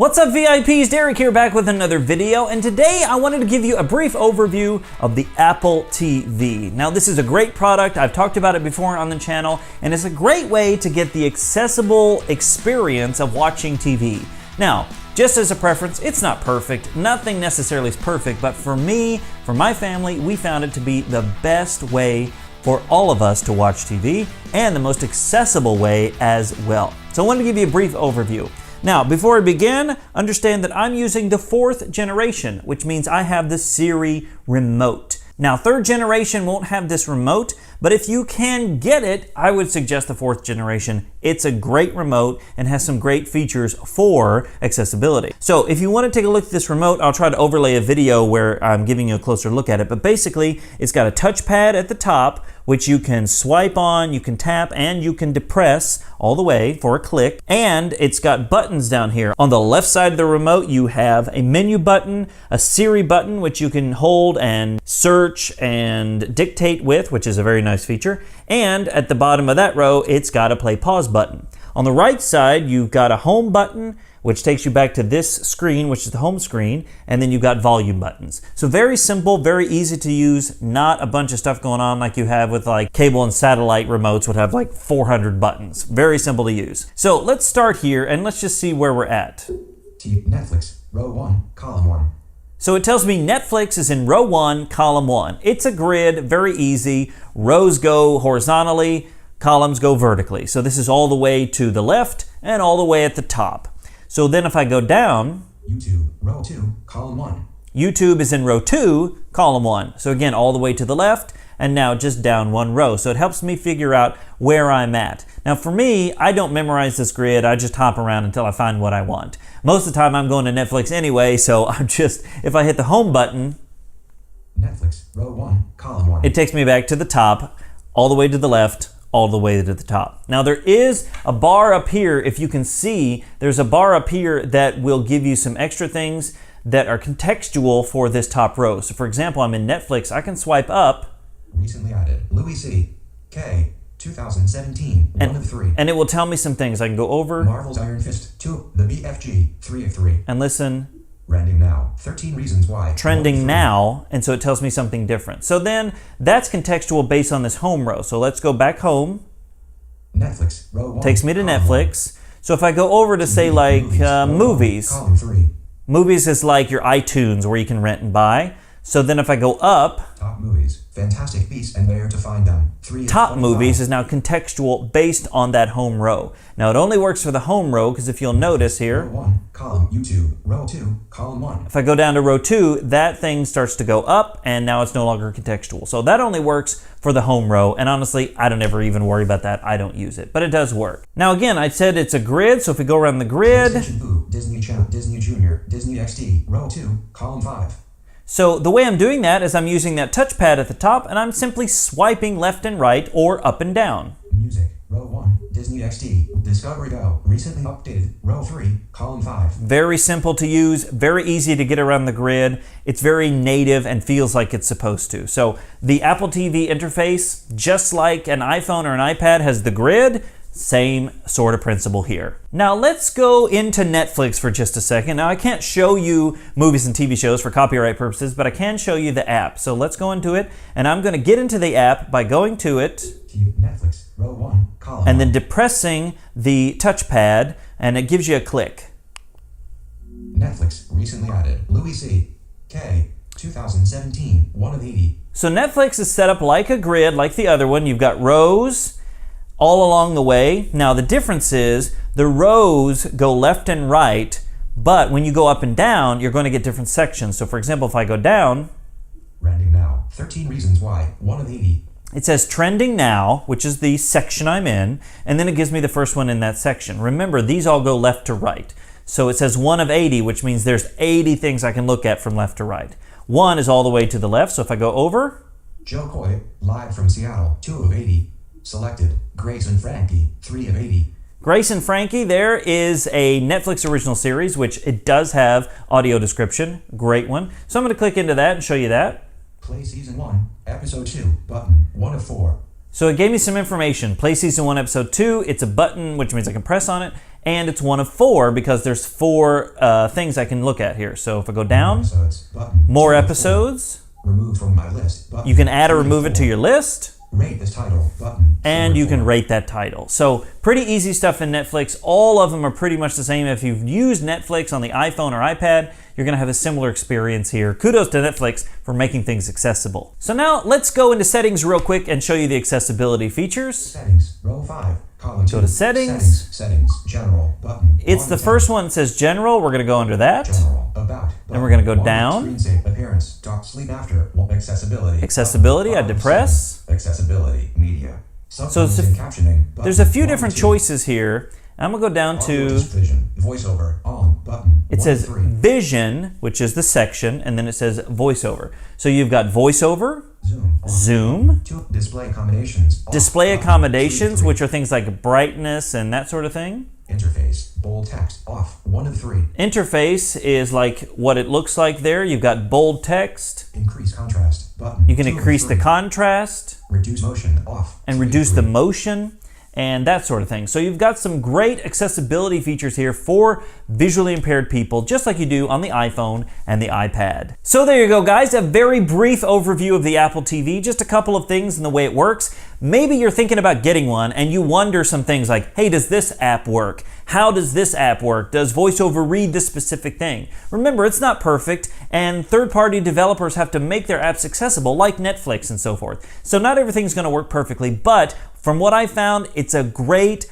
What's up VIPs, Derek here back with another video, and today I wanted to give you a brief overview of the Apple TV. Now this is a great product, I've talked about it before on the channel, and it's a great way to get the accessible experience of watching TV. Now, just as a preference, it's not perfect, nothing necessarily is perfect, but for me, for my family, we found it to be the best way for all of us to watch TV, and the most accessible way as well. So I wanted to give you a brief overview. Now, before I begin, understand that I'm using the 4th generation, which means I have the Siri remote. Now, 3rd generation won't have this remote, but if you can get it, I would suggest the 4th generation. It's a great remote and has some great features for accessibility. So if you want to take a look at this remote, I'll try to overlay a video where I'm giving you a closer look at it. But basically, it's got a touchpad at the top, which you can swipe on, you can tap, and you can depress all the way for a click. And it's got buttons down here. On the left side of the remote, you have a menu button, a Siri button, which you can hold and search and dictate with, which is a very nice feature. And at the bottom of that row, it's got a play pause button. On the right side, you've got a home button, which takes you back to this screen, which is the home screen, and then you've got volume buttons. So very simple, very easy to use, not a bunch of stuff going on like you have with like cable and satellite remotes would have like 400 buttons. Very simple to use. So let's start here and let's just see where we're at. Netflix, row 1, column 1. So it tells me Netflix is in row 1, column 1. It's a grid, very easy. Rows go horizontally, columns go vertically. So this is all the way to the left and all the way at the top. So then if I go down, YouTube, row 2, column 1. YouTube is in row 2, column 1. So again, all the way to the left and now just down one row. So it helps me figure out where I'm at. Now for me, I don't memorize this grid, I just hop around until I find what I want. Most of the time I'm going to Netflix anyway, so I'm just, if I hit the home button, Netflix, row 1, column 1. it takes me back to the top, all the way to the left, all the way to the top. Now there is a bar up here, if you can see, there's a bar up here that will give you some extra things that are contextual for this top row. So for example, I'm in Netflix, I can swipe up. Recently added, Louis C. K. 2017, 1 of 3. And it will tell me some things. I can go over. Marvel's Iron Fist 2, the BFG, 3 of 3. And listen. Trending now, 13 reasons why. Trending now, and so it tells me something different. So then that's contextual based on this home row. So let's go back home. Netflix, row 1. Takes me to Netflix. So if I go over to say like movies. Column 3. Movies is like your iTunes where you can rent and buy. So then if I go up, top movies, Fantastic Beasts and Where to Find Them. 3 top movies is now contextual based on that home row. Now it only works for the home row because if you'll notice here, row 1, column YouTube, row 2, column 1. If I go down to row 2, that thing starts to go up and now it's no longer contextual. So that only works for the home row, and honestly, I don't ever even worry about that. I don't use it, but it does work. Now again, I said it's a grid, so if we go around the grid, Disney Channel, Disney Junior, Disney XD, row 2, column 5. So the way I'm doing that is I'm using that touchpad at the top and I'm simply swiping left and right or up and down. Music, row 1, Disney XD, Discovery Go, recently updated, row 3, column 5. Very simple to use, very easy to get around the grid. It's very native and feels like it's supposed to. So the Apple TV interface, just like an iPhone or an iPad has the grid, same sort of principle here. Now let's go into Netflix for just a second. Now I can't show you movies and TV shows for copyright purposes, but I can show you the app. So let's go into it, and I'm going to get into the app by going to it, Netflix, row 1, column and 1. then depressing the touchpad, and it gives you a click. Netflix, recently added, Louis C. K. 2017, 1 of 80. So Netflix is set up like a grid, like the other one. You've got rows all along the way. Now the difference is the rows go left and right, but when you go up and down, you're going to get different sections. So for example, if I go down, trending now, 13 reasons why, 1 of 80. it says trending now, which is the section I'm in, and then it gives me the first one in that section. Remember, these all go left to right. So it says 1 of 80, which means there's 80 things I can look at from left to right. 1 is all the way to the left, so if I go over, Joe Coy, live from Seattle, 2 of 80. Selected, Grace and Frankie, 3 of 80. Grace and Frankie, there is a Netflix original series, which it does have audio description. Great one. So I'm going to click into that and show you that. Play season 1, episode 2, button, 1 of 4. So it gave me some information. Play season 1, episode 2. It's a button, which means I can press on it. and it's one of 4 because there's 4 things I can look at here. So if I go down, more episodes, remove from my list button. You can add or remove it to your list. Rate this title button. And you can rate that title. So pretty easy stuff in Netflix. All of them are pretty much the same. If you've used Netflix on the iPhone or iPad, you're gonna have a similar experience here. Kudos to Netflix for making things accessible. So now let's go into settings real quick and show you the accessibility features. Settings, row 5, column 2. Go to settings. Settings, general button. It's the first one that says general. We're gonna go under that. General, about. And we're gonna go down. Screen save, appearance, talk, sleep after, accessibility. Accessibility, I depress. Accessibility, media. So Subtitles and captioning. Button. There's a few 1 different 2. choices here. I'm gonna go down Audio to, vision, voiceover, on, button. it 1 says 3. vision, which is the section, and then it says voiceover. So you've got voiceover, Zoom. zoom, 2. Display accommodations. Off, display button. accommodations, 2 3. which are things like brightness and that sort of thing. Interface, bold text, off, 1 of 3. Interface is like what it looks like there. You've got bold text. Increase contrast, button. You can 2 of increase the 3. contrast Reduce motion, off. and 3 of reduce 3. the motion and that sort of thing. So you've got some great accessibility features here for visually impaired people, just like you do on the iPhone and the iPad. So there you go, guys, a very brief overview of the Apple TV, just a couple of things and the way it works. Maybe you're thinking about getting one and you wonder some things like, hey, does this app work? How does this app work? Does VoiceOver read this specific thing? Remember, it's not perfect, and third-party developers have to make their apps accessible, like Netflix and so forth. So not everything's gonna work perfectly, but from what I found, it's a great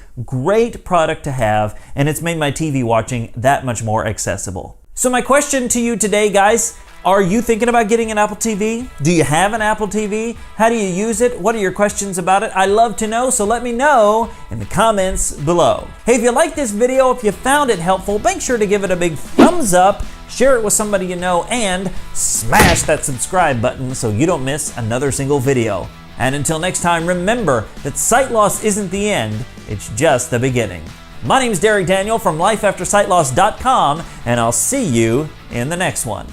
product to have, and it's made my TV watching that much more accessible. So my question to you today, guys, are you thinking about getting an Apple TV? Do you have an Apple TV? How do you use it? What are your questions about it? I love to know, so let me know in the comments below. Hey, if you liked this video, if you found it helpful, make sure to give it a big thumbs up, share it with somebody you know, and smash that subscribe button so you don't miss another single video. And until next time, remember that sight loss isn't the end, it's just the beginning. My name's Derek Daniel from lifeaftersightloss.com, and I'll see you in the next one.